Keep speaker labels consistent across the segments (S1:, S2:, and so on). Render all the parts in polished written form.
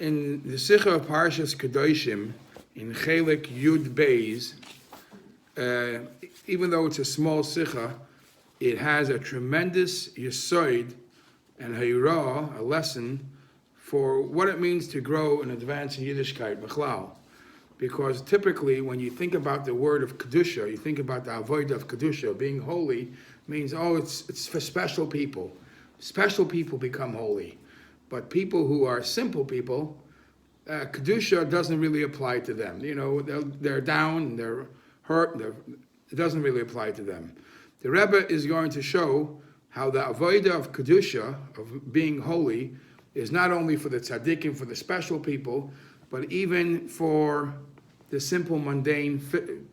S1: In the Sikha of Parshas Kdoshim, in Chelik Yud Beis, even though it's a small Sikha, it has a tremendous Yesoid and Hayra, a lesson for what it means to grow and advance in Yiddishkeit, Bechlal. Because typically, when you think about the word of Kedusha, you think about the avodah of Kedusha, being holy, means, it's for special people. Special people become holy. But people who are simple people, Kedusha doesn't really apply to them. You know, they're down, they're hurt, it doesn't really apply to them. The Rebbe is going to show how the avodah of Kedusha, of being holy, is not only for the tzaddikim, for the special people, but even for the simple, mundane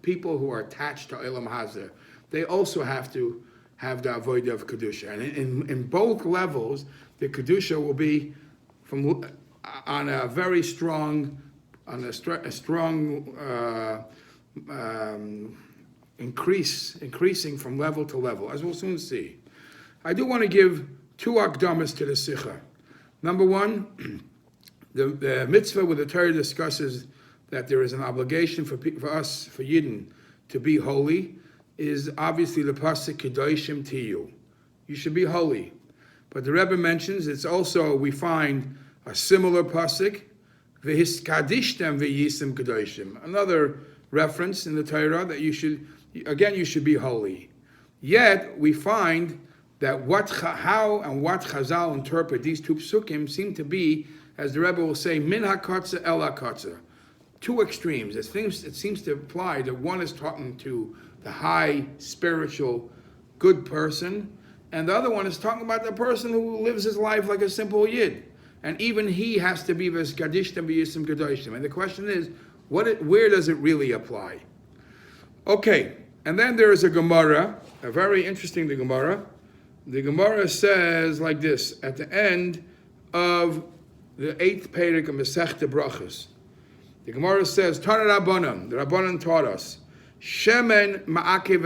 S1: people who are attached to Olam Hazeh. They also have to have the avodah of Kedusha. And in both levels, the Kedusha will be on a very strong, increasing from level to level, as we'll soon see. I do want to give two akdamas to the Sikha. Number one, the mitzvah where the Torah discusses that there is an obligation for us, for Yidden, to be holy, is obviously the pasuk Kdoshim Tiyu. You should be holy. But the Rebbe mentions it's also, we find a similar pasuk, V'hiskadishtem v'yisim Kdoshim. Another reference in the Torah that you should be holy. Yet we find that how and what Chazal interpret these two psukim seem to be, as the Rebbe will say, min hakatza el hakatza. Two extremes. It seems to imply that one is talking to the high spiritual good person, and the other one is talking about the person who lives his life like a simple yid. And even he has to be v'skadishtem v'yisim kadoshim. And the question is, where does it really apply? Okay, and then there is a Gemara, a very interesting Gemara. The Gemara says like this, at the end of the 8th Perek of Masechta Brachos. The Gemara says, Tana Rabbanan, the Rabbanan taught us, Shemen ma'akev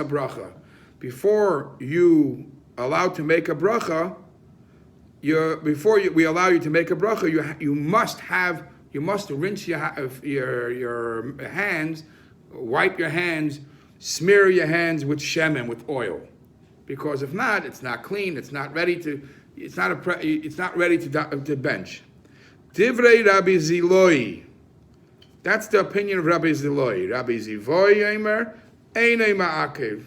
S1: bracha. Before you allow to make a bracha, we allow you to make a bracha, you must rinse your hands, wipe your hands, smear your hands with shemen, with oil, because if not, it's not clean. It's not ready to bench. Divrei Rabbi Ziloi. That's the opinion of Rabbi Ziloi. Rabbi Zivoi Yomer Einei Ma'akev.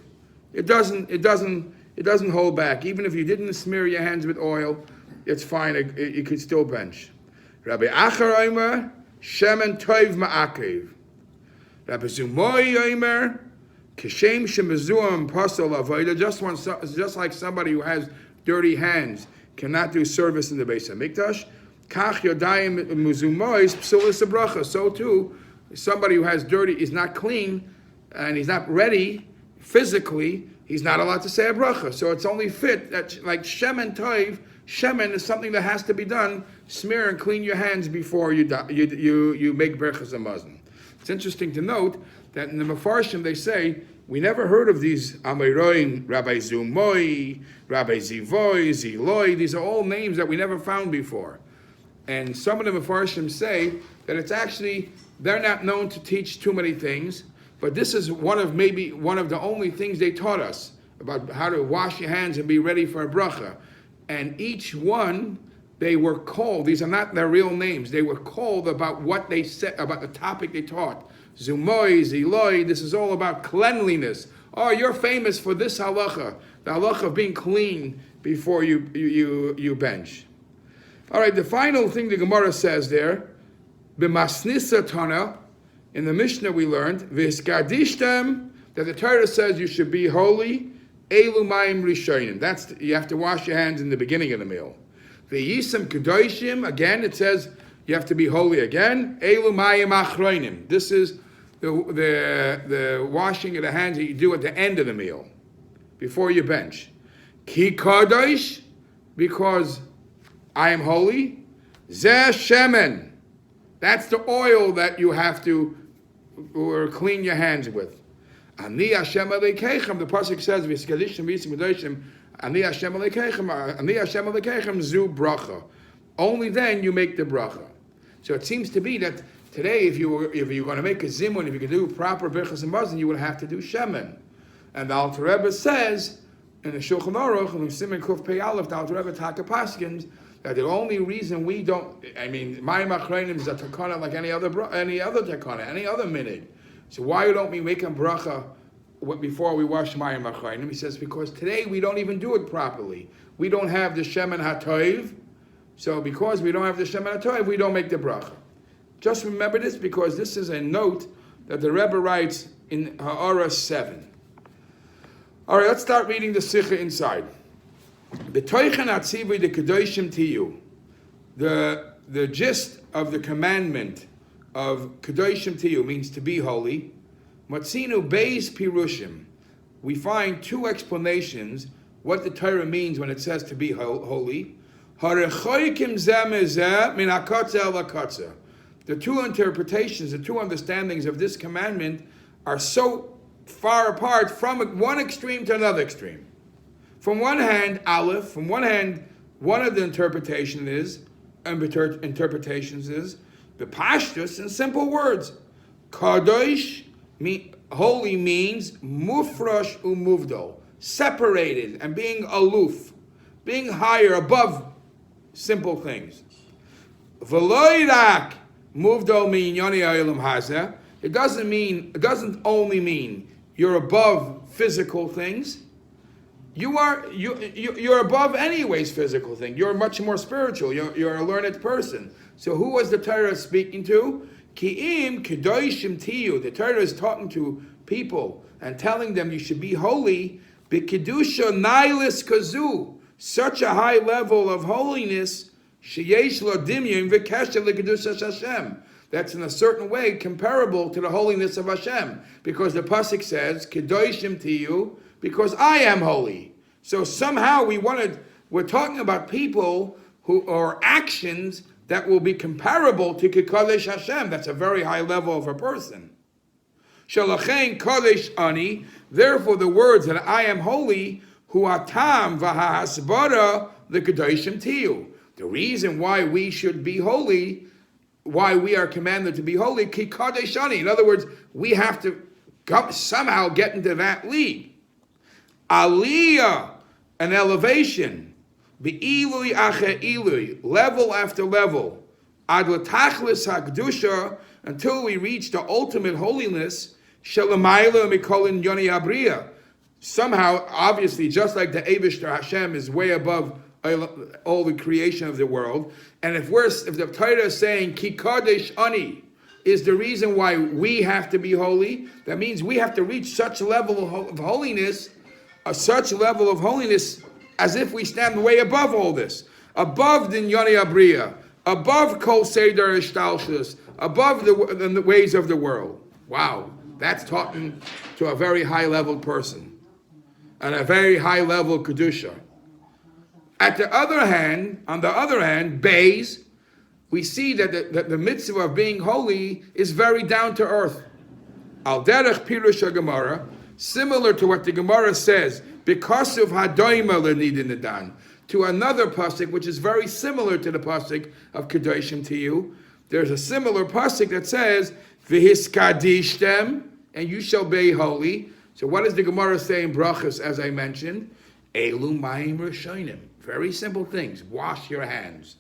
S1: It doesn't hold back. Even if you didn't smear your hands with oil, it's fine. You could still bench. Rabbi Achar Yomer Shemen Toiv Ma'akev. Rabbi Zumoi Yomer Kishem Shemezuam Pasal Avoda. Just like somebody who has dirty hands cannot do service in the Beis Hamikdash. Kach Yodayim Muzumois Psulis Bracha. So too, somebody who has dirty, is not clean, and he's not ready physically, he's not allowed to say a bracha. So it's only fit that, like Shemen Toiv, Shemen is something that has to be done. Smear and clean your hands before you make brachas hamazon. It's interesting to note that in the Mefarshim they say, we never heard of these Amiroim, Rabbi Zumoi, Rabbi Zivoi, Ziloi. These are all names that we never found before. And some of the Mefarshim say that it's actually, they're not known to teach too many things, but this is one of the only things they taught us about how to wash your hands and be ready for a bracha. And each one, they were called, these are not their real names, they were called about what they said, about the topic they taught. Zumoi, Ziloi, this is all about cleanliness. Oh, you're famous for this halacha, the halacha of being clean before you bench. All right, the final thing the Gemara says there, b'masnisa tana, in the Mishnah we learned, v'hiskadishtem, that the Torah says you should be holy, elu mayim rishonim. You have to wash your hands in the beginning of the meal. V'yisam kadoshim, again it says you have to be holy again, elu mayim achronim. This is the washing of the hands that you do at the end of the meal, before you bench. Ki kadosh, because I am holy. Zeh shemen. That's the oil that you have to clean your hands with. Ani Hashem Elokeichem. The pasuk says, "V'skadishim v'yisim kadoshim." Ani Hashem Elokeichem. Ani Hashem Elokeichem zu bracha. only then you make the bracha. So it seems to be that today, if you're going to make a zimun, if you can do proper birchas and mazon, you would have to do shemen. And the Alter Rebbe says in the Shulchan Aruch, in the Siman Kuf Pei Aleph, the Alter Rebbe Taka Paskins, that the only reason we don't, Mayim Achreinim is a takana like any other takana, any other minhag. So why don't we make a bracha before we wash Mayim Achreinim? He says because today we don't even do it properly. We don't have the Shemen HaToiv. So because we don't have the Shemen HaToiv, we don't make the bracha. Just remember this because this is a note that the Rebbe writes in Ha'ara 7. All right, let's start reading the Sikha inside. B'toichen atzivui de Kedoshim tiyu. The gist of the commandment of Kedoshim tiyu means to be holy. Matzinu beis pirushim. We find two explanations what the Torah means when it says to be holy. Harechoikim zeh mezeh min hakotzer el hakotzer. The two interpretations, the two understandings of this commandment are so far apart from one extreme to another extreme. From one hand, Aleph, one of the interpretations is the pashtus in simple words. Kadosh, holy means mufrash umuvdal, separated and being aloof, being higher, above simple things. V'loirak muvdal minyoni ha'olam hazeh. It doesn't only mean you're above physical things. You're above anyways physical thing. You're much more spiritual. You're a learned person. So who was the Torah speaking to? Ki'im kedoshim tiyu. The Torah is talking to people and telling them you should be holy. B'kedusha nailis kazu. Such a high level of holiness. Sheyesh lo dimyim v'kesha l'kedusha Hashem. That's in a certain way comparable to the holiness of Hashem. Because the pasuk says, kedoshim tiyu, because I am holy. So somehow we're talking about people who are actions that will be comparable to Kodesh Hashem. That's a very high level of a person. Shalachein Kodesh Ani, therefore the words that I am holy, hu atam v'ha'asbara l'kedoshim tiyu. The reason why we should be holy, why we are commanded to be holy, ki Kodesh Ani. In other words, we have to somehow get into that league. Aliyah, an elevation, be'ilui ache ilui, level after level, ad l'tachlis ha'kedusha, until we reach the ultimate holiness, shelamayla mikolin yoni abriya. Somehow, obviously, just like the Eibishter Hashem is way above all the creation of the world, and if the Torah is saying ki kadesh ani is the reason why we have to be holy, that means we have to reach such a level of holiness. Such level of holiness as if we stand way above all this, above the Yoni Abriya, above Kol Seder Ishtalshus, above the ways of the world. Wow, that's talking to a very high level person and a very high level Kedusha. On the other hand, Beis, we see that the mitzvah of being holy is very down to earth. Al derech pirush Gemara, similar to what the Gemara says, because of hadoima lenidin nedan, to another pasuk which is very similar to the pasuk of kedoshim tiyu. There's a similar pasuk that says v'hiskadishtem, and you shall be holy. So what does the Gemara say in brachas? As I mentioned, elu mayim rishonim, very simple things. Wash your hands.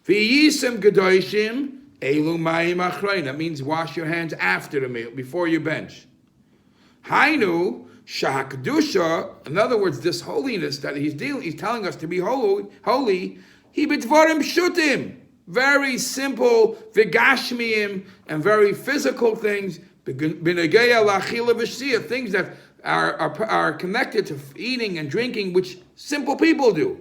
S1: V'yisem kedoshim elu mayim achrein. That means wash your hands after the meal, before you bench. Hainu shahakdusha. In other words, this holiness that he's telling us to be holy. He b'dvarim shutim, very simple v'gashmiim and very physical things. B'negeya lachila v'shia, things that are connected to eating and drinking, which simple people do.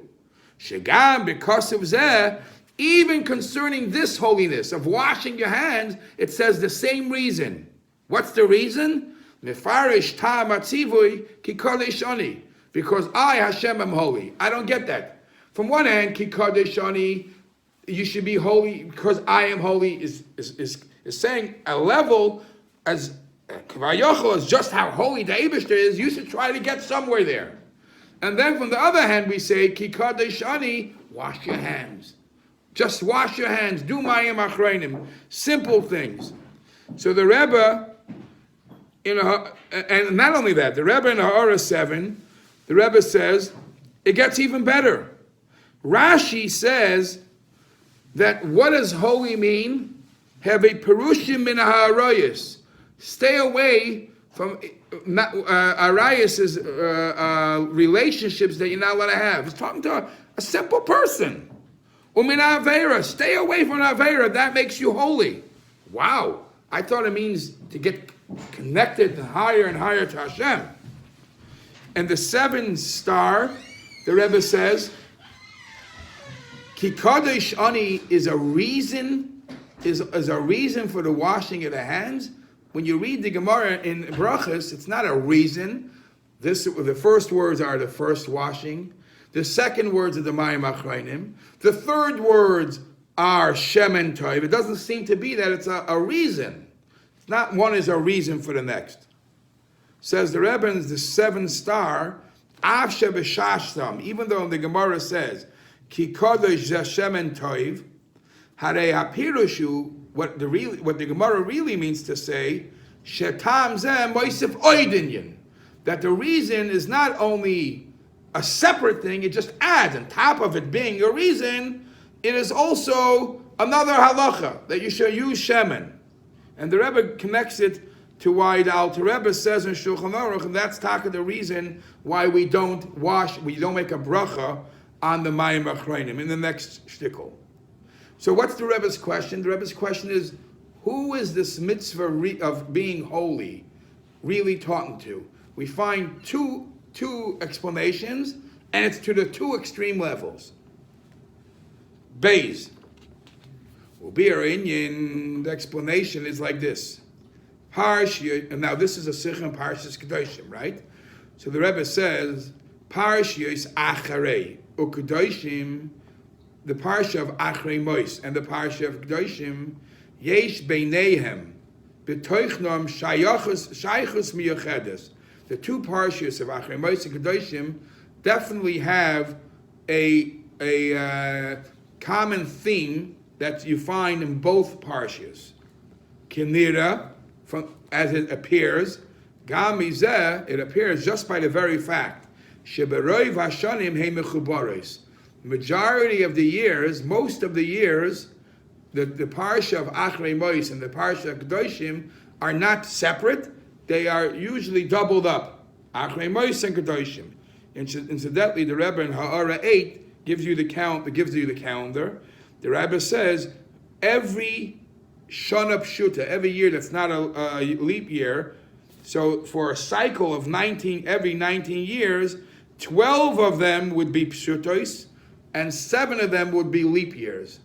S1: Shegam because of zeh. Even concerning this holiness of washing your hands, it says the same reason. What's the reason? Mefarish ta matzivui ki kodesh ani, because I Hashem am holy. I don't get that. From one hand, ki kodesh ani, you should be holy because I am holy is saying a level as Kvayochel is just how holy the Eibishter is. You should try to get somewhere there. And then from the other hand, we say ki kodesh ani, wash your hands. Just wash your hands. Do mayim achreinim. Simple things. So the Rebbe, and not only that, the Rebbe in Ha'ara 7, the Rebbe says, it gets even better. Rashi says that what does holy mean? Have a perushim min ha'arayis. Stay away from arayis relationships that you're not allowed to have. He's talking to a simple person. Umin ha'avera. Stay away from ha'avera. That makes you holy. Wow. I thought it means to get connected higher and higher to Hashem. And the 7 star, the Rebbe says, Ki Kadosh Ani is a reason for the washing of the hands. When you read the Gemara in Brachas, it's not a reason. The first words are the first washing. The second words are the Mayim Achrayim. The third words are Shemen Toiv. It doesn't seem to be that it's a reason. It's not one is a reason for the next. Says the Rebbe in the 7 star, Av Shebeshashtam, even though the Gemara says, Ki Kodesh Shemen Toiv, Harei HaPirushu, what the Gemara really means to say, Shetam Zeh Moisef Oidinyan, that the reason is not only a separate thing, it just adds, on top of it being a reason, it is also another halacha, that you should use Shemen. And the Rebbe connects it to why the Alter Rebbe says in Shulchan Aruch, and that's the reason why we don't make a bracha on the Mayim Achrayim in the next shtickle. So what's the Rebbe's question? The Rebbe's question is, who is this mitzvah of being holy really talking to? We find two explanations, and it's to the 2 extreme levels. Beis. The explanation is like this. And now this is a sikh in Parshas Kedoshim, right? So the Rebbe says, Parshas Acharei u'Kedoshim, the Parsha of Achrei Mois and the Parsha of Kedoshim, Yesh Beineihem b'toichnam shaychus miyuchedes. The 2 Parshas of Achrei Mois and Kedoshim definitely have a common theme that you find in both Parshas. Kinira, as it appears, Gam Mizeh, it appears just by the very fact, Sheberoi Vashanim He Mechubares. Majority of the years, most of the years, the Parsha of Achrei Mois and the Parsha of Kedoshim are not separate, they are usually doubled up. Achrei Mois and Kedoshim. Incidentally, the Rebbe in Ha'ara 8 gives you the calendar. The Rebbe says, every Shana Pshuta, every year that's not a leap year, so for a cycle of every 19 years, 12 of them would be Pshutos, and 7 of them would be leap years.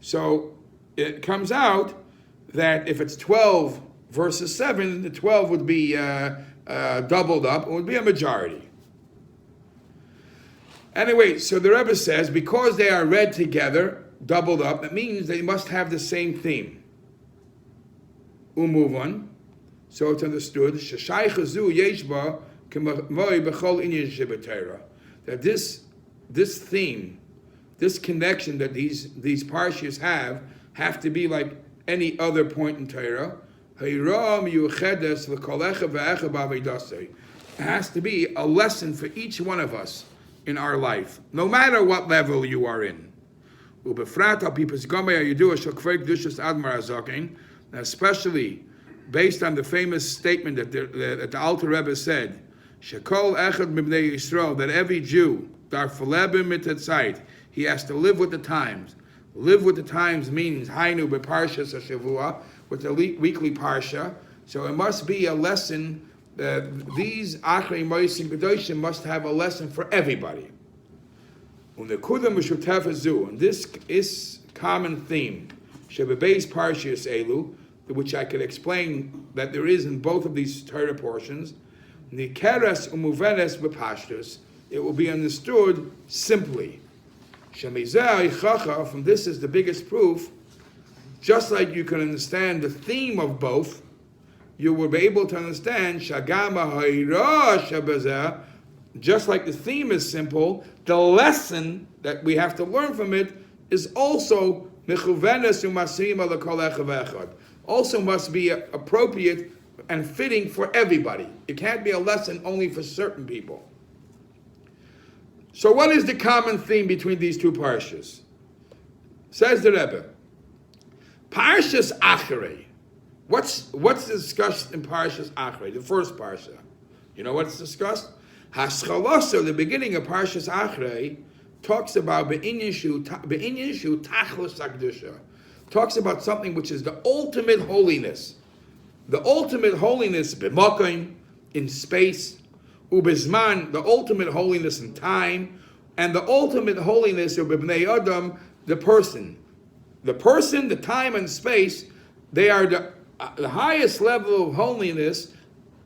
S1: So it comes out that if it's 12 versus 7, the 12 would be doubled up, it would be a majority. Anyway, so the Rebbe says, because they are read together, doubled up, it means they must have the same theme. Move on. So it's understood that this theme, this connection that these parshas have to be like any other point in Torah. It has to be a lesson for each one of us in our life, no matter what level you are in. Especially based on the famous statement that the Alter Rebbe said, Shekol echad mibnei Yisrael, that every Jew, he has to live with the times. Live with the times means Hainu beParshas HaShavua, with the weekly Parsha. So it must be a lesson. These Achrei Mois and Kedoshim must have a lesson for everybody. And this is common theme, Shebebeis Parshas Elu, which I could explain that there is in both of these Torah portions. Nikeres umuvenes bepashtus, it will be understood simply. From this is the biggest proof. Just like you can understand the theme of both, you will be able to understand Shagama Hayra Shabazah. Just like the theme is simple, the lesson that we have to learn from it is also mechuvenes u'masima l'kol echad v'echad. Also must be appropriate and fitting for everybody. It can't be a lesson only for certain people. So what is the common theme between these two parshas? Says the Rebbe, Parshas Acharei. What's discussed in Parshas Acharei, the first parsha? You know what's discussed? Haschalosa, the beginning of Parshas Acharei, talks about be'inyishu tachlis hakdusha. Talks about something which is the ultimate holiness. The ultimate holiness b'makom, in space, ubizman, the ultimate holiness in time, and the ultimate holiness of b'nei adam, the person. The person, the time and space, they are the highest level of holiness.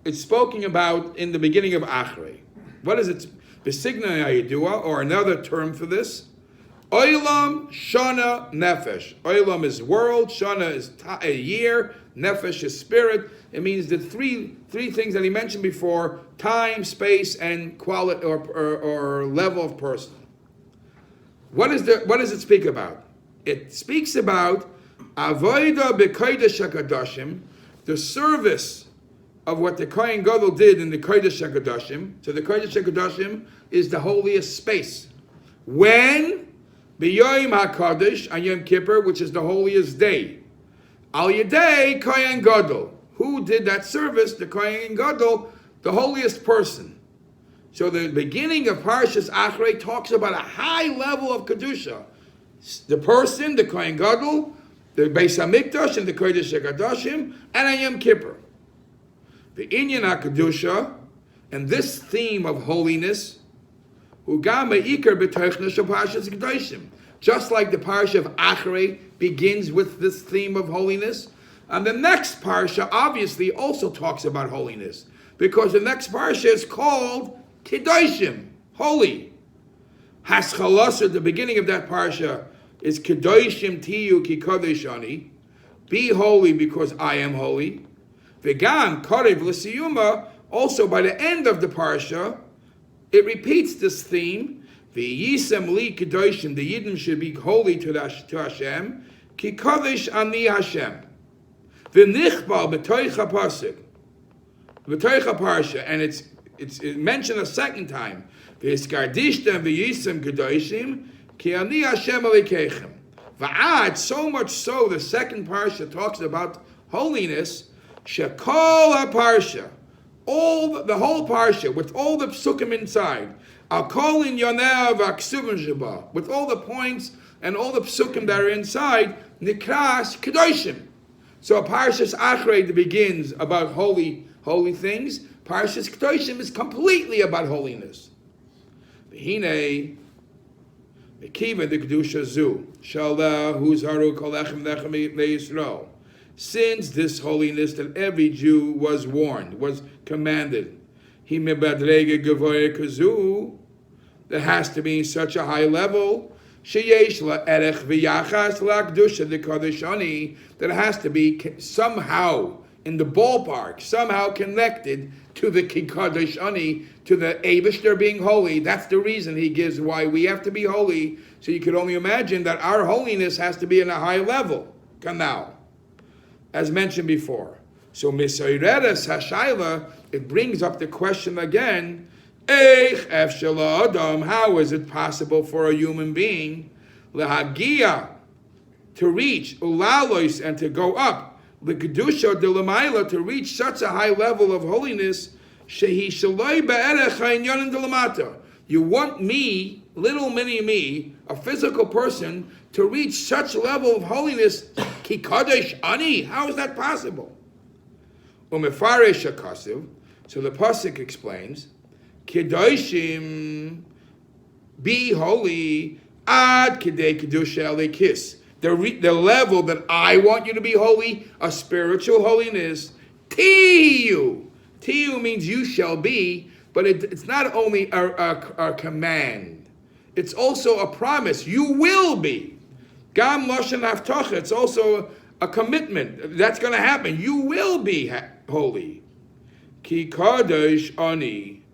S1: It's spoken about in the beginning of Acharei. What is it? B'signa hayidua, or another term for this. Olam, Shana, Nefesh. Olam is world, Shana is a year, Nefesh is spirit. It means the three things that he mentioned before: time, space, and quality or level of person. What does it speak about? It speaks about Avodah b'Kodesh HaKadoshim, the service of what the Kohen Gadol did in the Kodesh HaKadoshim. So the Kodesh HaKadoshim is the holiest space. When B'Yom HaKadosh, on Yom Kippur, which is the holiest day. Al Yedei Kohen Gadol. Who did that service? The Kohen Gadol, the holiest person. So the beginning of Parshas Acharei talks about a high level of Kedusha. The person, the Kohen Gadol, the Beis HaMikdash, and the Kodesh HaKadoshim, and on Yom Kippur. The Inyan HaKedusha, and this theme of holiness, just like the parsha of Acharei begins with this theme of holiness, and the next parsha obviously also talks about holiness, because the next parsha is called Kiddushim, holy. Haschalasa, the beginning of that parsha, is Kiddushim tiyu ki kadosh ani, be holy because I am holy. V'gam karev l'siyuma, also by the end of the parsha, it repeats this theme. V'yisem li kedoshim, the Yidden should be holy to Hashem. Ki kadosh ani Hashem. V'nichbal b'toich ha'pasuk, b'toich ha'parsha, and it's mentioned a second time. V'yiskardishtem v'yisem kedoshim ki ani Hashem alikeichem. V'ad, so much so, the second parsha talks about holiness. Shekol ha'parsha, the whole parsha, with all the psukim inside, I'll call in Yonev Aksuvim Sheba, with all the points and all the psukim that are inside, Nikras Kedoshim. So Parshas Acharei begins about holy things. Parshas Kedoshim is completely about holiness. V'hinei, Mekiva the Kedusha Zu, Shallah Huzaru Kolechem Lechem Le'Yisrael. Since this holiness that every Jew was warned, was commanded, there has to be such a high level, that has to be somehow in the ballpark, somehow connected to the Kadosh Ani, to the Eibishter being holy. That's the reason he gives why we have to be holy. So you could only imagine that our holiness has to be in a high level. Kanal, as mentioned before. So Misayreres Hashayla, it brings up the question again, Eich Efshala Adam, how is it possible for a human being Lehagia, to reach, Ulalois, and to go up, L'Kedusha de Lamaila, to reach such a high level of holiness, Shehi Shaloi Be'erech Ha'inyanim de Lamata. You want me, little mini me, a physical person, to reach such level of holiness, Ki Kadosh Ani, how is that possible? Umefaresh HaKasiv, so the Pasuk explains, Kedoshim, be holy, ad Kedei Kedusha Elikis. The level that I want you to be holy, a spiritual holiness, Tiyu. Tiyu means you shall be, but it's not only a command, it's also a promise. You will be. Gam Lashon Haftacha, it's also a commitment. That's going to happen. You will be holy. Ki Kadosh Ani,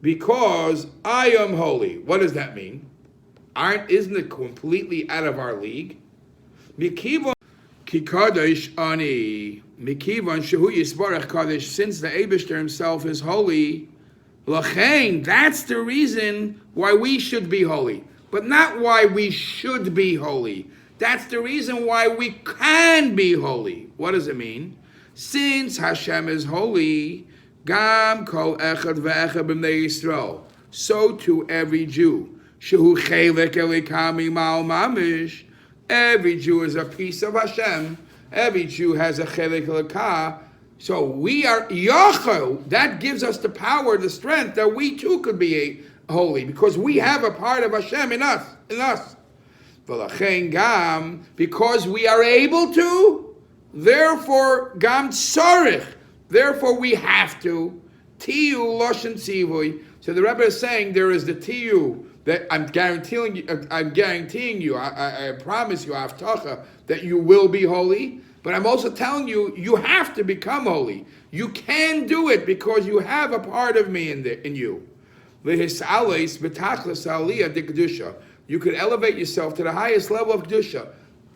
S1: because I am holy. What does that mean? Isn't it completely out of our league? Mikivon ki kadosh ani. Mikivon shehu yisbarach kadosh. Since the Eibishter himself is holy, lachein. That's the reason why we should be holy, but not why we should be holy. That's the reason why we can be holy. What does it mean? Since Hashem is holy, gam kol echad ve'echad b'nei Yisrael. So to every Jew. Shehu chelek elikami ma'al mamish. Every Jew is a piece of Hashem. Every Jew has a chelek elikah. So we are yachol. That gives us the power, the strength that we too could be holy, because we have a part of Hashem in us. V'lachein gam, because we are able to, therefore gam tzarich. Therefore we have to. Tiyu loshen tzivui. So the Rebbe is saying there is the tiyu that I'm guaranteeing you, I promise you, Avtacha, that you will be holy. But I'm also telling you, you have to become holy. You can do it because you have a part of me in you. You could elevate yourself to the highest level of Kedusha.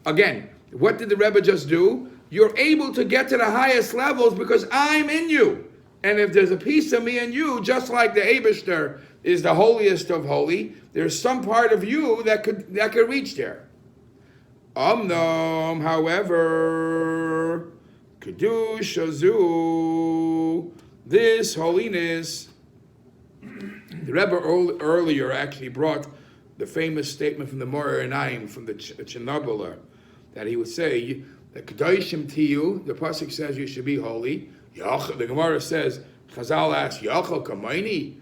S1: Again, what did the Rebbe just do? You're able to get to the highest levels because I'm in you. And if there's a piece of me in you, just like the Eibishter is the holiest of holy, there's some part of you that could reach there. However, Kedusha zu, this holiness, the Rebbe earlier actually brought the famous statement from the Moreh Einayim, from the Chernobyler, that he would say, the Kdoshim Tiyu, the Pasuk says you should be holy. The Gemara says, Chazal asks, Yachal Kamaini,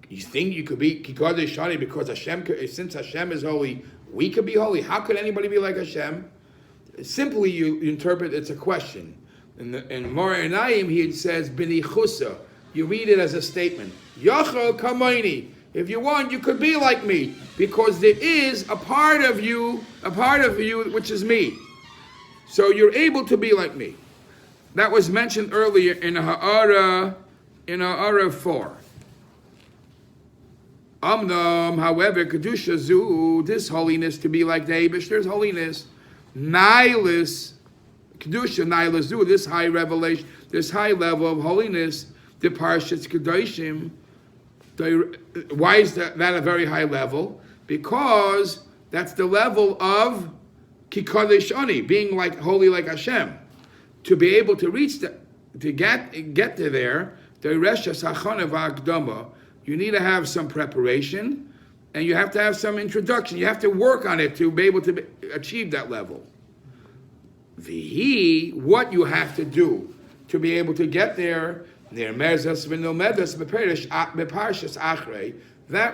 S1: you think you could be Kikodesh Shani because since Hashem is holy, we could be holy? How could anybody be like Hashem? Simply, you interpret it's a question. In Moreh Einayim, he says, B'ni Chusa. You read it as a statement. Yachal Kamaini. If you want, you could be like me, because there is a part of you which is me. So you're able to be like me. That was mentioned earlier in Ha'ara 4. However, Kedusha zu, this holiness to be like the Eibishter's holiness, Nihilus, Kedusha Nihilus zu, this high revelation, this high level of holiness, the Parshat's Kedoshim. Why is that a very high level? Because that's the level of Kikodesh Ani, being like holy like Hashem. To be able to reach to get to there, you need to have some preparation, and you have to have some introduction. You have to work on it to be able to achieve that level. What you have to do to be able to get there, that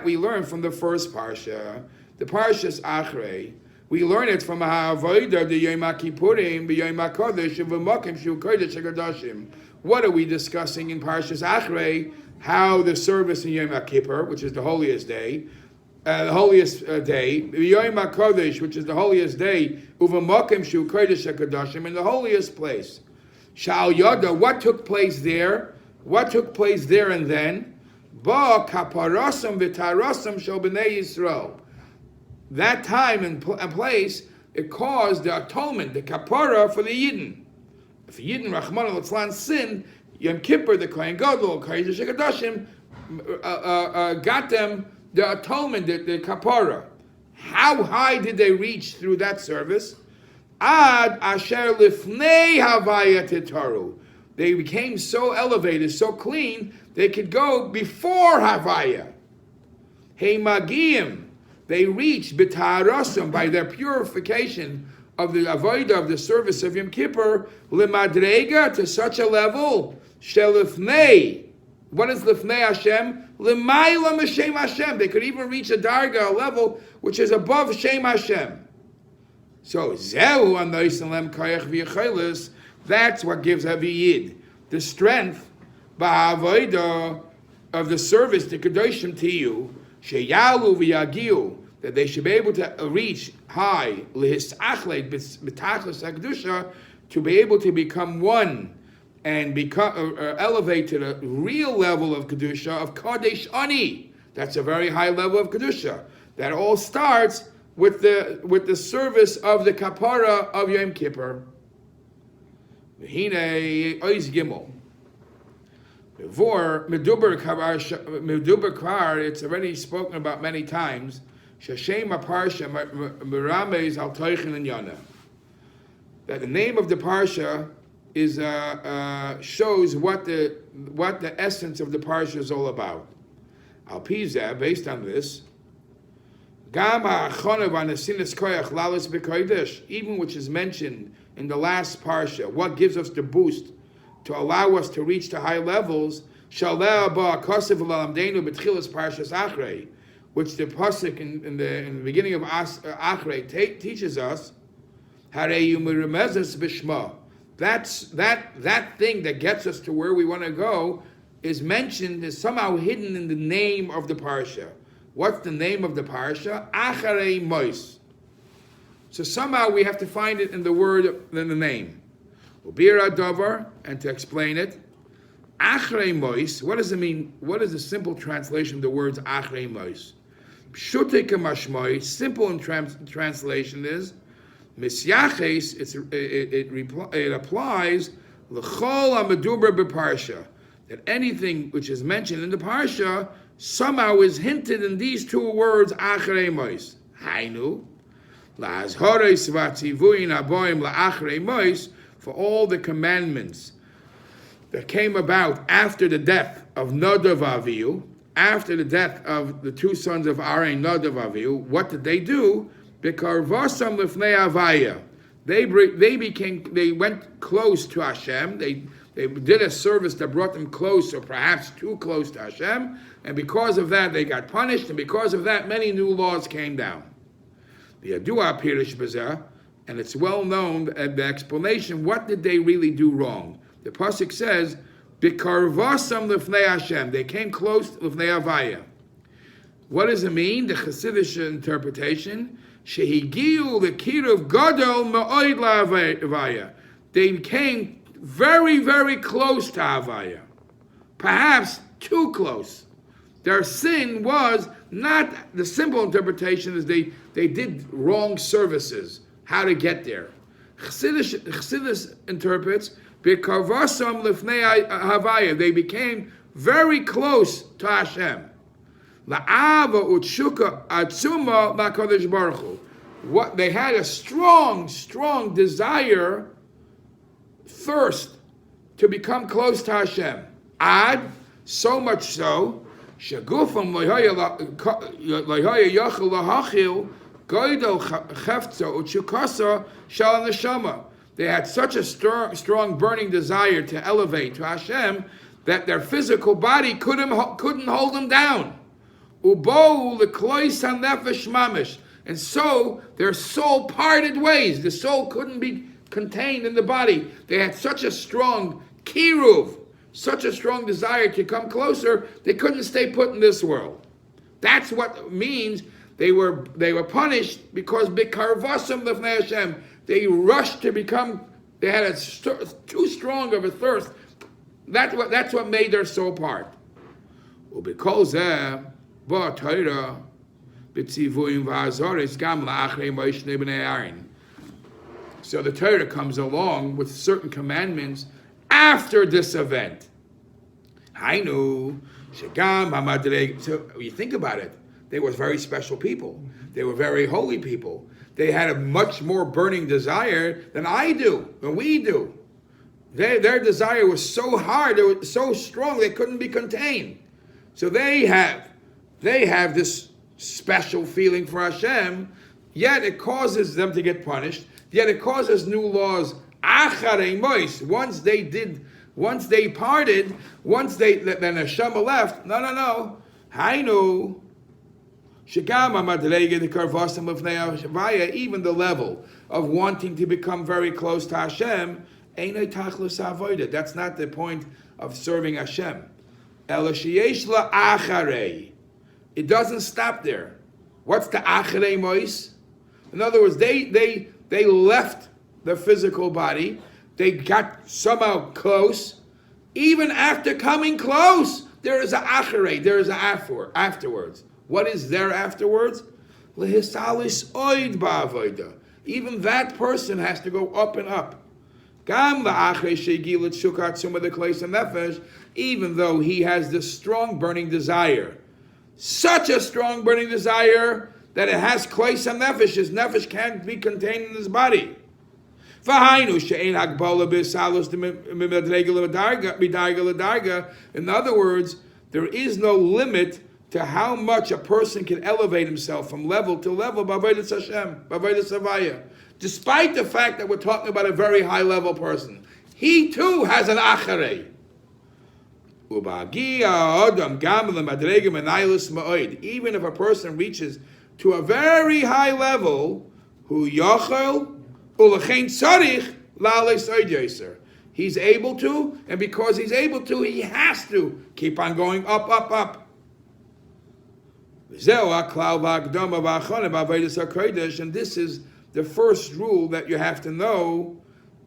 S1: we learn from the first parsha, the Parshas Achrei. We learn it from Ha'avodah, the Yom HaKippurim, the Yom HaKodesh, and V'mokim Shu Kodesh HaKadoshim. What are we discussing in Parshas Achrei? How the service in Yom HaKippur, which is the holiest day, Yom HaKodesh, which is the holiest day, Uv'mokim Shu Kodesh HaKadoshim, in the holiest place. Sha'al Yoda, what took place there? What took place there and then? Ba kaparasam v'tarasam shel b'nei Yisrael. That time and place, it caused the atonement, the kapara for the Yidden. If the Yidden, Rahman al-Tzlan, sinned, Yom Kippur, the Kohen Gadol, Kodesh HaKadoshim, got them the atonement, the kapara. How high did they reach through that service? Ad asher lifnei havaya titaru. They became so elevated, so clean, they could go before havaya. Hey magiyim. They reached b'ta'arasam, by their purification of the avodah of the service of Yom Kippur, l'madrega, to such a level, shelifnei. What is lifnei Hashem? L'mayla m'shem Hashem. They could even reach a darga, a level which is above Shem Hashem. So zehu anois lem koyach v'yechelis. That's what gives every Yid the strength ba'avodah of the service, the Kedoshim to you, sheyalu v'yagiu, that they should be able to reach high, lihisachleit b'tachlis hakdusha, to be able to become one and become elevate to the real level of kedusha of kadesh ani. That's a very high level of kedusha. That all starts with the service of the kapara of Yom Kippur. V'hinei ois gimel. Before meduber kvar, it's already spoken about many times. Shashem parsha merames al toichin and yana. That the name of the parsha is shows what the essence of the parsha is all about. Al pizeh, based on this, gam ha'achonav anasinas koyach lalas b'kodesh, even which is mentioned in the last parsha, what gives us the boost to allow us to reach to high levels, shaleh ba kosev l'lamdenu b'tchilas parshas achrei, which the pasuk in the beginning of achrei teaches us, harei u'meremezes b'shma. That's that thing that gets us to where we want to go is mentioned, is somehow hidden in the name of the parsha. What's the name of the parsha? Acharei Mois. So somehow we have to find it in the word, in the name. Ubira Dover, and to explain it, Achrei Mois, what does it mean? What is the simple translation of the words Achrei Mois? Pshute k'mashmoi, simple in translation is, Misyaches, it applies, L'chol ha'meduber b'parsha, that anything which is mentioned in the parsha somehow is hinted in these two words, Achrei Mois. Hainu, la'azhoreis v'atzivuyin aboim la'achrei Mois, for all the commandments that came about after the death of Nadav Avihu, after the death of the two sons of Aaron, Nadav Avihu, what did they do? Bekarvasam lifnei Avaya. They went close to Hashem. They did a service that brought them close, or perhaps too close to Hashem, and because of that they got punished, and because of that many new laws came down. The Yadua Pirish Bazeh, and it's well known, the explanation, what did they really do wrong? The pasuk says, Bekarvasam lifnei Hashem. They came close to lifnei Avaya. What does it mean? The Chassidish interpretation, Shehigiu lekiruv gadol ma'oid la'avaya. They came very, very close to Havaya. Perhaps too close. Their sin was not, the simple interpretation is they did wrong services, how to get there. Chassidus interprets, B'karvasam lifnei Havaya. They became very close to Hashem. La'ava u'tshuka atzuma ma'kadosh baruch hu. What they had a strong desire, thirst to become close to Hashem. Ad, so much so, shagufam lo'haya yachal lahachil goydel cheftza u'tshukasa shal neshama. They had such a strong burning desire to elevate to Hashem that their physical body couldn't hold them down. Ubo leklois hanefesh mamish. And so their soul parted ways. The soul couldn't be contained in the body. They had such a strong kiruv, such a strong desire to come closer, they couldn't stay put in this world. That's what means they were punished, because bikarvasam lefnei Hashem, they rushed to become, they had too strong of a thirst. That's what made their soul part. Because so the Torah comes along with certain commandments after this event. So you think about it, they were very special people. They were very holy people. They had a much more burning desire than we do. Their desire was so hard, it was so strong, they couldn't be contained. So they have this special feeling for Hashem, yet it causes them to get punished, yet it causes new laws. Acharei Mois, once they parted, then Hashem left. No. Hainu, even the level of wanting to become very close to Hashem, that's not the point of serving Hashem. It doesn't stop there. What's the acharei mois? In other words, they left the physical body. They got somehow close. Even after coming close, there is an acharei. There is an afterwards. What is there afterwards? lehisalis oid ba'avoda. Even that person has to go up and up. Gam la'achrei shegilat shukat suma the kleis nefesh, even though he has this strong burning desire, such a strong burning desire that it has kleis nefesh. His nefesh can't be contained in his body. In other words, there is no limit to how much a person can elevate himself from level to level, despite the fact that we're talking about a very high level person. He too has an acharei. Even if a person reaches to a very high level, he's able to, and because he's able to, he has to keep on going up, up, up. And this is the first rule that you have to know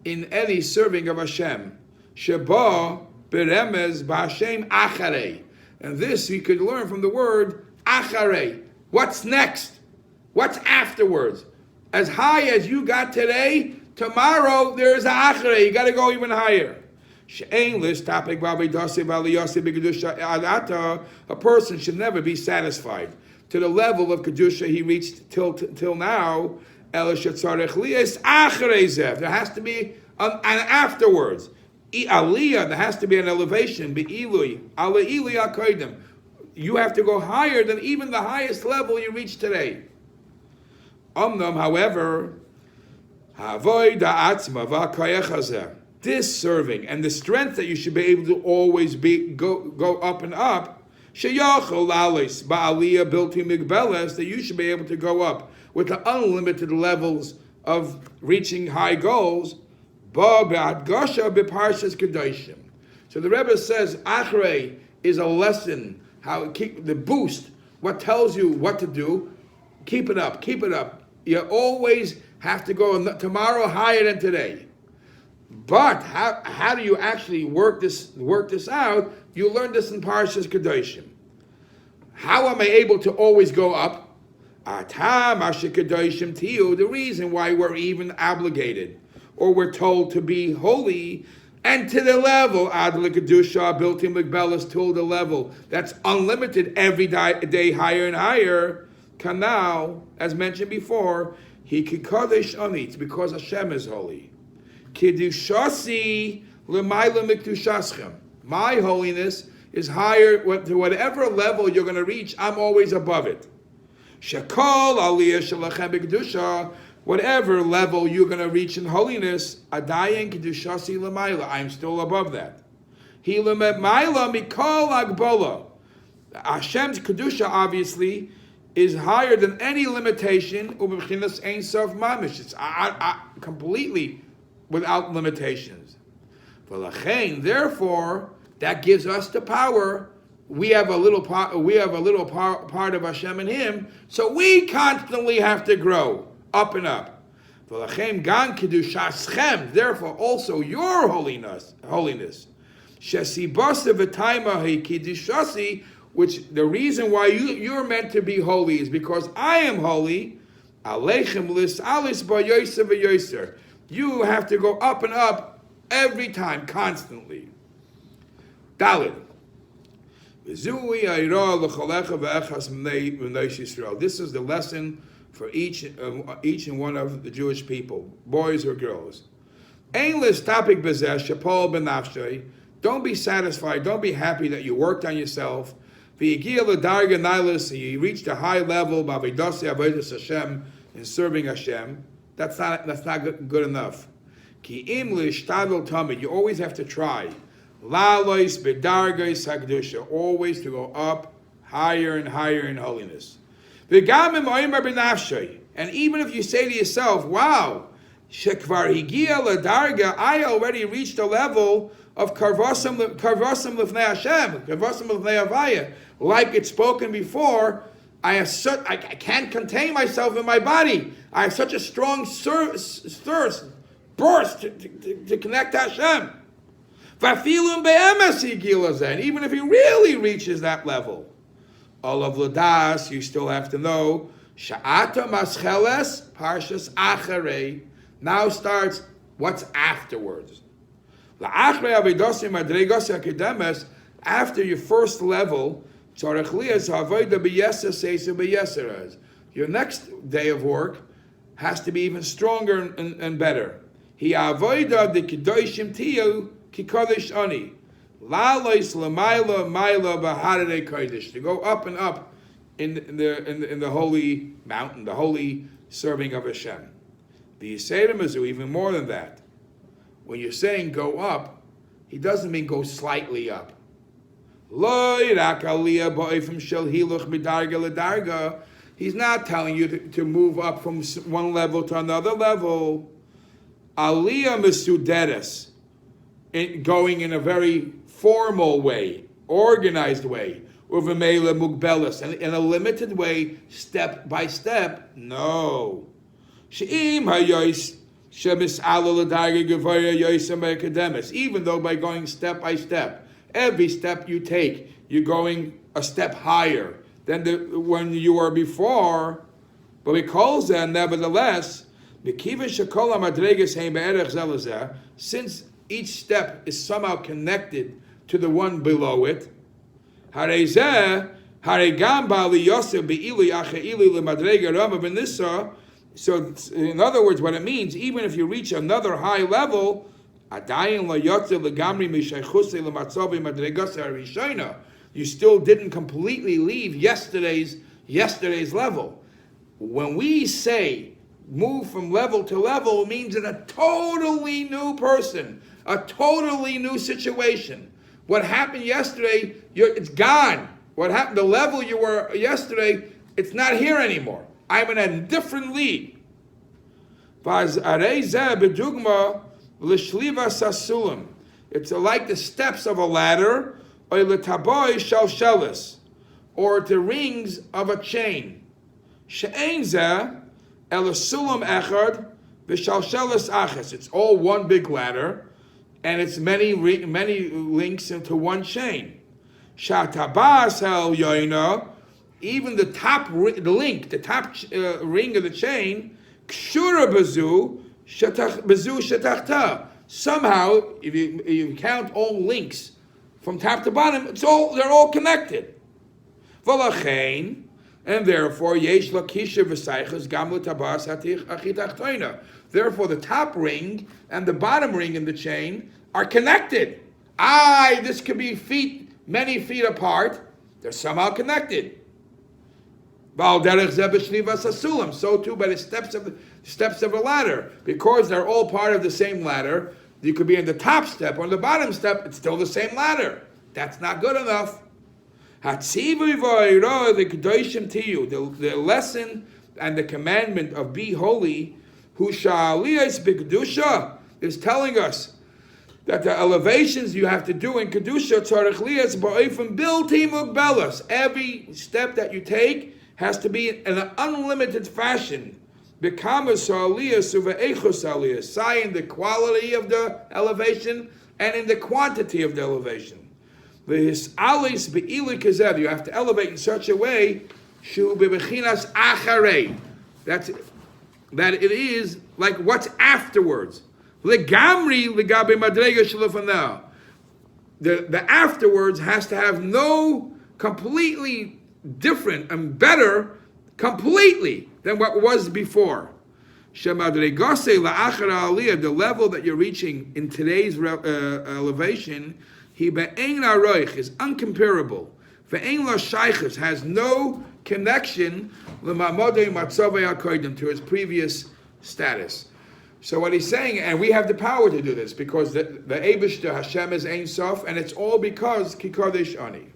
S1: in any serving of Hashem. Sheba beremez b'Hashem acharei. And this we could learn from the word acharei. What's next? What's afterwards? As high as you got today, tomorrow there's a acharei. You got to go even higher. A person should never be satisfied to the level of kedusha he reached till now. There has to be an afterwards. Aliyah, there has to be an elevation. You have to go higher than even the highest level you reach today. However, this serving and the strength that you should be able to always go up and up, that you should be able to go up with the unlimited levels of reaching high goals. So the Rebbe says achrei is a lesson, how keep the boost, what tells you what to do. Keep it up, keep it up. You always have to go tomorrow higher than today. But how do you actually work this out? You learn this in Parshas Kdoshin. How am I able to always go up? The reason why we're even obligated, or we're told to be holy, and to the level, till the level that's unlimited every day higher and higher. Kanal, as mentioned before, he kikadosh anitz, because Hashem is holy. Kidushasi l'mayla mikdushaschem. My holiness is higher to whatever level you're going to reach. I'm always above it. Shekol aliyah shalachem b'kedusha. Whatever level you're going to reach in holiness, adayin kedushasi l'mayla. I'm still above that. He l'mayla mikol agbola. Hashem's kedusha obviously is higher than any limitation. Ub'chinas ein sof mamish. It's completely without limitations. Therefore, that gives us the power. We have a little part. We have a little part of Hashem in Him, so we constantly have to grow up and up. Therefore, also your holiness. Which the reason why you're meant to be holy is because I am holy. You have to go up and up every time, constantly. Daled. This is the lesson for each and one of the Jewish people, boys or girls. Don't be satisfied, don't be happy that you worked on yourself. You reached a high level in serving Hashem. That's not good enough. You always have to try. Always to go up higher and higher in holiness. And even if you say to yourself, wow, I already reached a level of karvasim lifnei Hashem, karvasim lifnei Havaya, like it's spoken before, I can't contain myself in my body. I have such a strong thirst, burst to connect to Hashem. And even if he really reaches that level, all of Ladas, you still have to know, Sha'ata mascheles parshas acharei. Now starts what's afterwards. La'achrei avidosim madregos akademes. After your first level, tzarech liyas havoda b'yeser seisu b'yeseres. Your next day of work has to be even stronger and better. Hi avoda de kiddushim tiyu ki kodesh ani. La'lois l'mayla mayla b'harei kodesh. To go up and up in the holy mountain, the holy serving of Hashem. The Yisayim is even more than that. When you're saying go up, he doesn't mean go slightly up. He's not telling you to move up from one level to another level. Aliyah mesuderes, going in a very formal way, organized way, uvemela mugbelas, and in a limited way, step by step. No. She'im hayois shemis ala l'darga gevaya yoisem akademis. Even though by going step by step, every step you take, you're going a step higher than when you were before. But because then, nevertheless, since each step is somehow connected to the one below it, so in other words, what it means, even if you reach another high level, you still didn't completely leave yesterday's level. When we say move from level to level, it means in a totally new person, a totally new situation. What happened yesterday, it's gone. What happened, the level you were yesterday, it's not here anymore. I'm in a different league. It's like the steps of a ladder, or the rings of a chain. It's all one big ladder, and it's many links into one chain. Even the top link, the top ring of the chain, somehow, if you count all links from top to bottom, they're all connected. And therefore, therefore the top ring and the bottom ring in the chain are connected. This could be many feet apart. They're somehow connected. So too by the steps of a ladder. Because they're all part of the same ladder, you could be in the top step or in the bottom step, it's still the same ladder. That's not good enough. The lesson and the commandment of be holy, is telling us that the elevations you have to do in Kedusha, every step that you take has to be in an unlimited fashion. Sign the quality of the elevation and in the quantity of the elevation. You have to elevate in such a way that it is like what's afterwards. The afterwards has to have no completely different and better completely than what was before. The level that you're reaching in today's elevation is uncomparable. Has no connection to his previous status. So what he's saying, and we have the power to do this, because the Eibishter Hashem is Ein Sof, and it's all because Ki Kodesh Ani.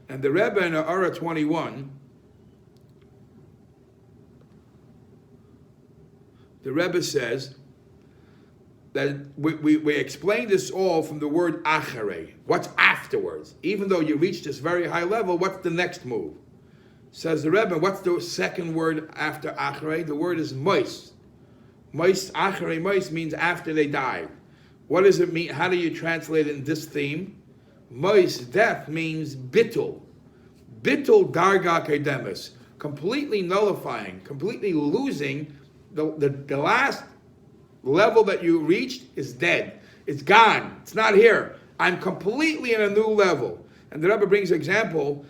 S1: And the Rebbe in Ara 21, the Rebbe says that we explain this all from the word acharei. What's afterwards? Even though you reach this very high level, what's the next move? Says the Rebbe, what's the second word after acharei? The word is mois. Mois, acharei mois means after they die. What does it mean? How do you translate it in this theme? Mois, death, means bittul. Bittul darga kedemis. completely nullifying, completely losing the last level that you reached is dead. It's gone. It's not here. I'm completely in a new level. And the Rebbe brings an example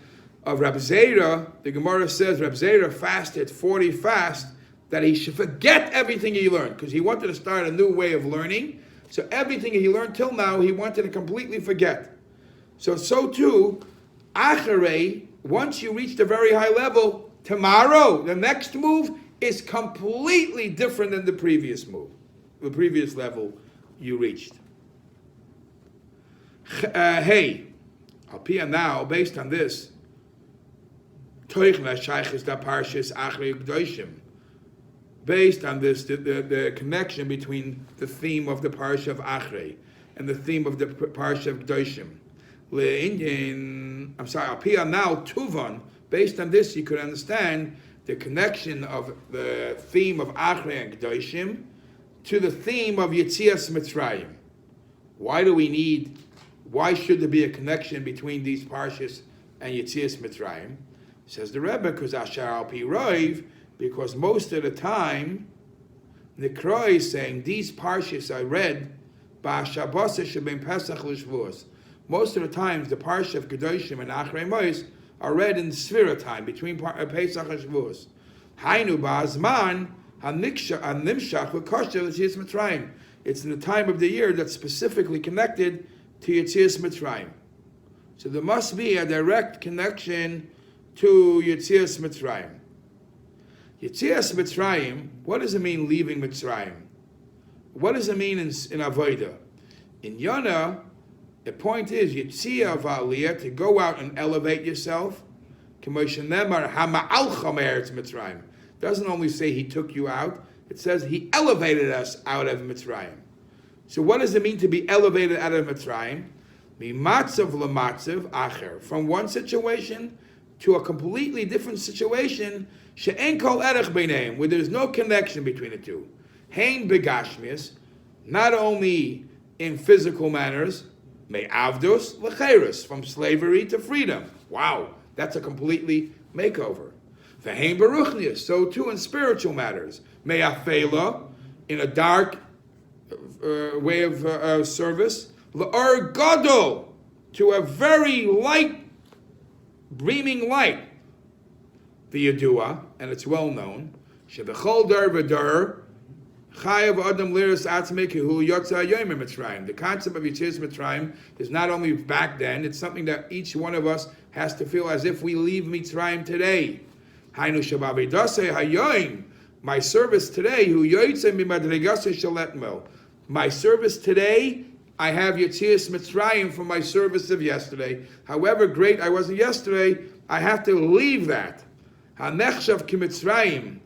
S1: of Reb Zera. The Gemara says Reb Zera fasted 40 fasts that he should forget everything he learned because he wanted to start a new way of learning. So everything he learned till now, he wanted to completely forget. So too, Acharei, once you reach the very high level, tomorrow, the next move is completely different than the previous move, the previous level you reached. Hey, Alpia now, based on this, based on this, the connection between the theme of the Parsha of Achrei and the theme of the Parsha of Kdoshim. Alpia now, Tuvan, based on this, you could understand the connection of the theme of Achrei and Kdoshim to the theme of Yetzias Mitzrayim. Why should there be a connection between these parshas and Yetzias Mitzrayim? Says the Rebbe, because Asher al Pi Roiv, because most of the time, Nikra is saying these parshas I read, Ba'ashabasa Shebem Pesach L'Shvuos. Most of the times, the parsha of Kedoshim and Achrei Mos are read in Sfira time, between Pesach and Shavuos. Hainu Ba'azman HaNimshach L'Kosher Yetzias Mitzrayim. It's in the time of the year that's specifically connected to Yetzias Mitzrayim. So there must be a direct connection to Yetzias Mitzrayim. Yetzias Mitzrayim, what does it mean leaving Mitzrayim? What does it mean in Avodah? In Yonah, the point is Yetzia of Aliyah, to go out and elevate yourself. Mitzrayim. Doesn't only say he took you out, it says he elevated us out of Mitzrayim. So what does it mean to be elevated out of Mitzrayim? Mimatzav lamatzav acher. From one situation to a completely different situation, she'en kol erech beineim, where there's no connection between the two. Hein begashmias, not only in physical manners, me'avdos lecheres, from slavery to freedom. Wow, that's a completely makeover. V'hein beruchnias, so too in spiritual matters. Me'afela, in a dark way of service. L'or gadol, to a very light, beaming light. The Yadua, and it's well known, Shebechol dar v'dar, Chayav Adam Liris Atzmekihu Yotza Yomer Mitzrayim. The concept of Yetzias Mitzrayim is not only back then, it's something that each one of us has to feel as if we leave Mitzrayim today. Hainu Shabavidase Hayoim. My service today, Hu Yoytze Mimadregase Shaletmel. My service today, I have Yetzias Mitzrayim from my service of yesterday. However great I was yesterday, I have to leave that. HaNechshav Ki Mitzrayim.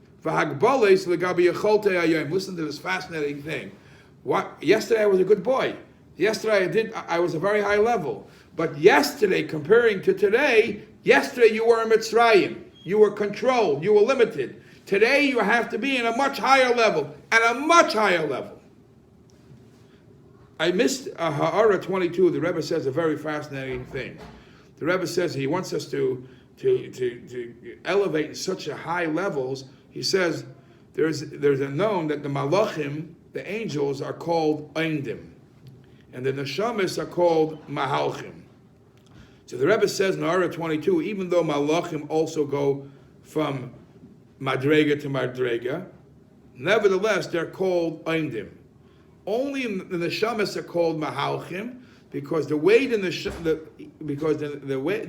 S1: Listen to this fascinating thing. Yesterday I was a good boy. Yesterday I was a very high level. But yesterday, comparing to today, yesterday you were in Mitzrayim. You were controlled. You were limited. Today you have to be in a much higher level. At a much higher level. I missed Ha'ara 22. The Rebbe says a very fascinating thing. The Rebbe says he wants us to elevate in such a high levels. He says there's a known that the malachim, the angels, are called eindim, and the neshamis are called mahalchim. So the Rebbe says in Ha'ara 22, even though malachim also go from madrega to madrega, nevertheless they're called eindim. Only the neshamis are called mahalchim because the weight in the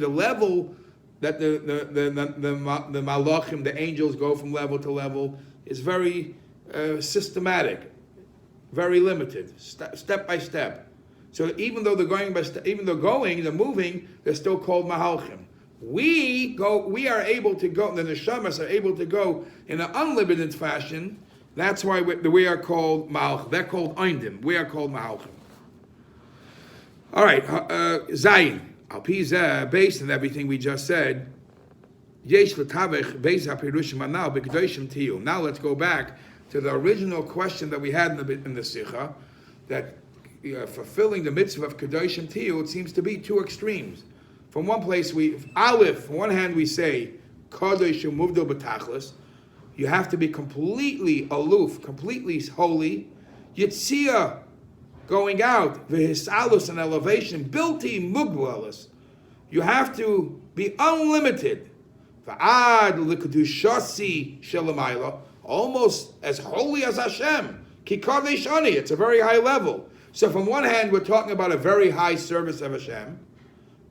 S1: level that the malachim, the angels, go from level to level is very systematic, very limited, step by step. So even though they're they're moving, they're still called mahalchim. We are able to go. The neshamas are able to go in an unlimited fashion. That's why we are called mahalchim. They're called eindim. We are called mahalchim. All right, Zayin. Based on everything we just said, now let's go back to the original question that we had in the Sikha, that fulfilling the mitzvah of Kedoshim Tiyu, it seems to be two extremes. From one place, from one hand we say, Kadosh umuvdil b'tachlis. You have to be completely aloof, completely holy. Yitzia, going out, v'hisalus, an elevation, bilti mugwalis. You have to be unlimited. V'ad l'kedushasi shelamayla, almost as holy as Hashem. Ki kadosh ani, it's a very high level. So from one hand, we're talking about a very high service of Hashem.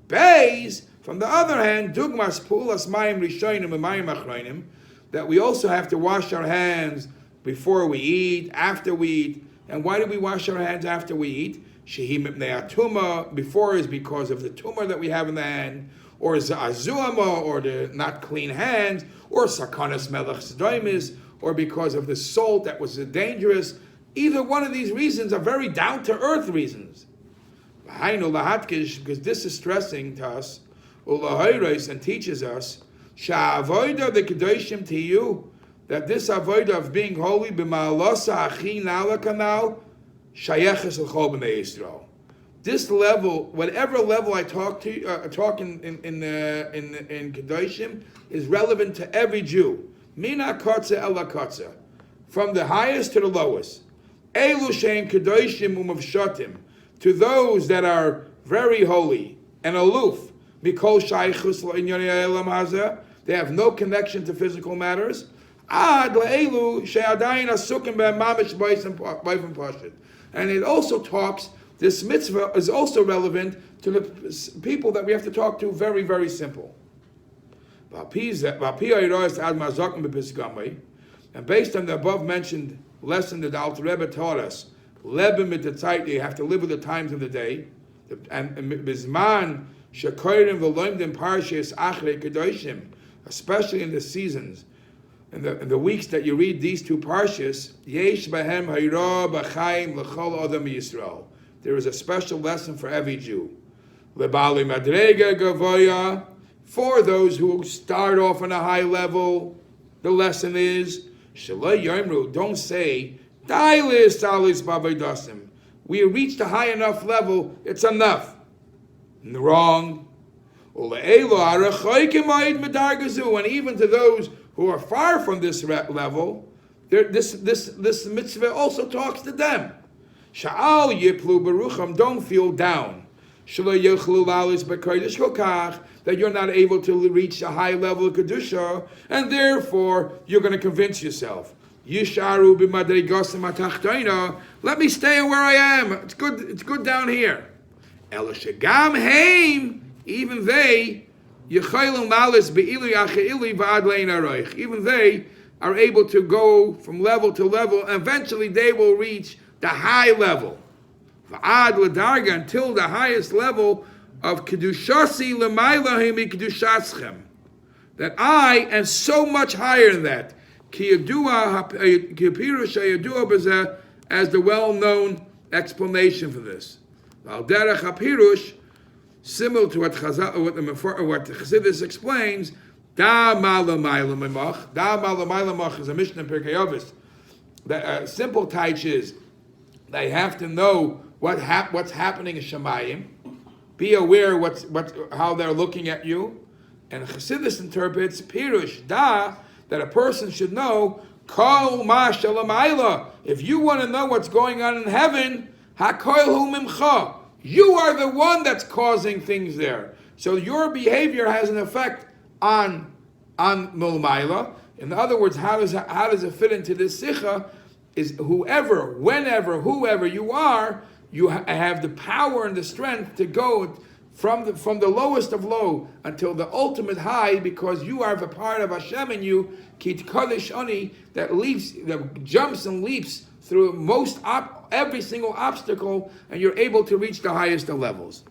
S1: Beis, from the other hand, dugmas pulas mayim rishonim and mayim achronim, that we also have to wash our hands before we eat, after we eat. And why do we wash our hands after we eat? Shehi mipnei atuma, before is because of the tumor that we have in the hand, or za'azuama, or the not clean hands, or sakanas melech sdoimis, or because of the salt that was dangerous. Either one of these reasons are very down-to-earth reasons. Because this is stressing to us, and teaches us, sha'avoida the kedoshim to you, that this avoida of being holy b'ma'alosa achi nalakanal shayeches l'chol b'nei Yisrael. This level, whatever level I talk in kedoshim, is relevant to every Jew. Mina kotza ela kotza, from the highest to the lowest. Elu shein kedoshim umavshatim, to those that are very holy and aloof. Mikol shaychus lo'inyonei elam hazeh, they have no connection to physical matters. Ad le'elu she'adayin asukim be'mamish b'ayfim pashut. And it also talks, this mitzvah is also relevant to the people that we have to talk to, very, very simple. And based on the above mentioned lesson that the Alter Rebbe taught us, leben mit der Zeit, you have to live with the times of the day, and bizman shekoyrim v'loimdim parshas achrei kedoshim, especially in the seasons, in the weeks that you read these two parshas, yesh bahem hayra b'chaim l'chol adam Yisrael. There is a special lesson for every Jew. Lebali madrega gavoya, for those who start off on a high level, the lesson is, shaloi yomru, don't say, dailis salis b'avodasim, we reached a high enough level, it's enough. Wrong. And even to those who are far from this level, this mitzvah also talks to them. Sha'al yiplu barucham, don't feel down. That you're not able to reach a high level of kedusha, and therefore you're going to convince yourself. Yisharu b'madrigasim atachtoina. Let me stay where I am. It's good down here. Ela shegam heim, even they, even they are able to go from level to level, and eventually they will reach the high level. Until the highest level of kedushasi l'mayla kedushaschem. That I am so much higher than that. As the well-known explanation for this. Similar to what Chassidus explains, Da Mala is a Mishnah in Pirkei Avos. The simple taich is they have to know what's happening in Shemayim, be aware how they're looking at you, and Chassidus interprets Pirush Da, that a person should know Kol Ma Shalamayla. If you want to know what's going on in heaven, Hakoil Hu Mimcha. You are the one that's causing things there. So your behavior has an effect on Mulmaila. In other words, how does it fit into this sikha? Is whoever, whenever, whoever you are, you have the power and the strength to go from the lowest of low until the ultimate high, because you are the part of Hashem in you, Kit Kodesh Ani, that jumps and leaps through every single obstacle, and you're able to reach the highest of levels.